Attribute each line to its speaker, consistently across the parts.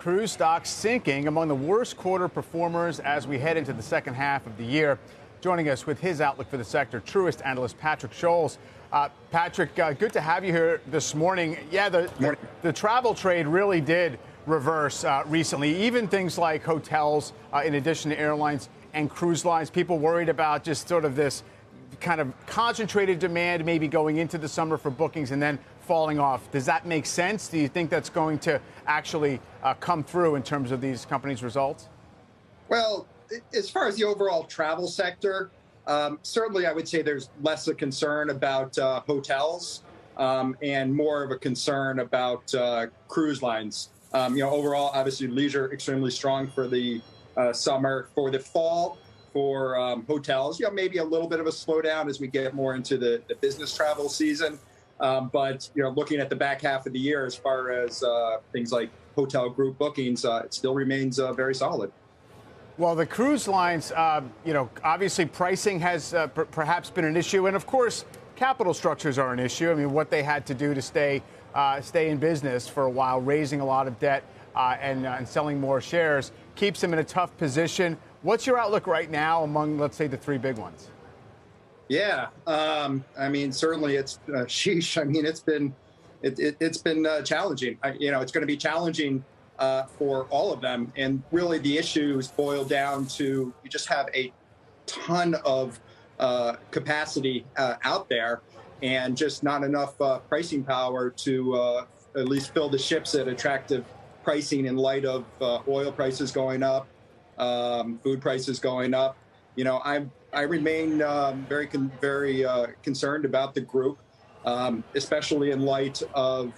Speaker 1: Cruise stocks sinking, among the worst quarter performers as we head into the second half of the year. Joining us with his outlook for the sector, Truist analyst Patrick Scholes. Patrick, good to have you here this morning. Yeah, the travel trade really did reverse recently. Even things like hotels, in addition to airlines and cruise lines, people worried about just sort of this kind of concentrated demand maybe going into the summer for bookings and then falling off. Does that make sense? Do you think that's going to actually come through in terms of these companies' results?
Speaker 2: Well, as far as the overall travel sector, certainly I would say there's less a concern about hotels and more of a concern about cruise lines. Overall, obviously, leisure extremely strong for the summer. For the fall, for hotels, maybe a little bit of a slowdown as we get more into the business travel season. But looking at the back half of the year, as far as things like hotel group bookings, it still remains very solid.
Speaker 1: Well, the cruise lines, obviously pricing has perhaps been an issue. And of course, capital structures are an issue. I mean, what they had to do to stay in business for a while, raising a lot of debt and selling more shares, keeps them in a tough position. What's your outlook right now among, let's say, the three big ones?
Speaker 2: Yeah, I mean, certainly it's sheesh. I mean, it's been challenging. It's going to be challenging for all of them. And really, the issues boil down to you just have a ton of capacity out there, and just not enough pricing power to at least fill the ships at attractive pricing in light of oil prices going up, food prices going up. I remain very concerned about the group, especially in light of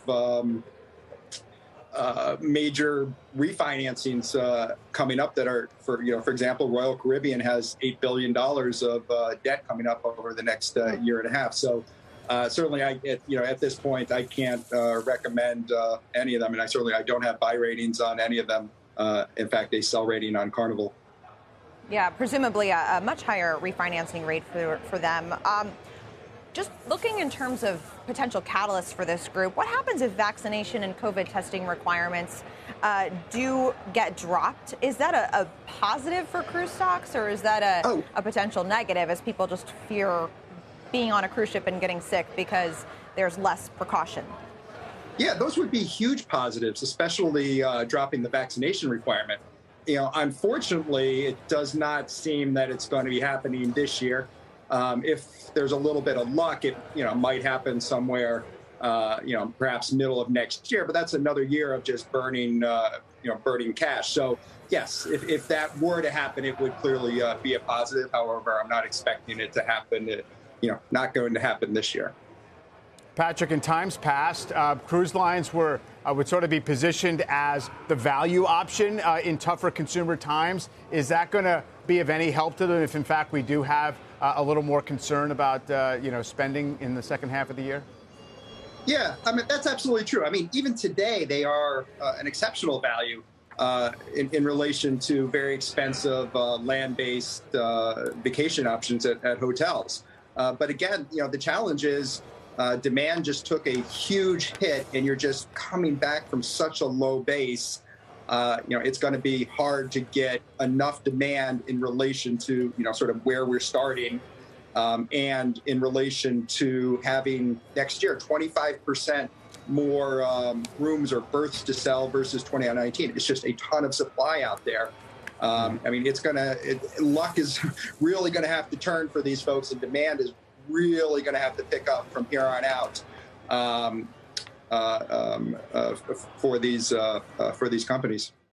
Speaker 2: major refinancings coming up that are, for example, Royal Caribbean has $8 billion of debt coming up over the next year and a half. So certainly, at this point, I can't recommend any of them, and I don't have buy ratings on any of them. In fact, a sell rating on Carnival.
Speaker 3: Yeah, presumably a much higher refinancing rate for them. Just looking in terms of potential catalysts for this group, what happens if vaccination and COVID testing requirements do get dropped? Is that a positive for cruise stocks, or is that a potential negative as people just fear being on a cruise ship and getting sick because there's less precaution?
Speaker 2: Yeah, those would be huge positives, especially dropping the vaccination requirement. Unfortunately, it does not seem that it's going to be happening this year. If there's a little bit of luck, it might happen somewhere, perhaps middle of next year. But that's another year of just burning cash. So yes, if that were to happen, it would clearly be a positive. However, I'm not expecting it to happen. Not going to happen this year.
Speaker 1: Patrick, in times past, cruise lines would sort of be positioned as the value option in tougher consumer times. Is that going to be of any help to them if, in fact, we do have a little more concern about, spending in the second half of the year?
Speaker 2: Yeah, I mean, that's absolutely true. I mean, even today, they are an exceptional value in relation to very expensive land-based vacation options at hotels. But again, the challenge is demand just took a huge hit, and you're just coming back from such a low base. It's going to be hard to get enough demand in relation to, sort of where we're starting, and in relation to having next year 25% more rooms or berths to sell versus 2019. It's just a ton of supply out there. I mean, luck is really going to have to turn for these folks, and demand is really going to have to pick up from here on out for these companies.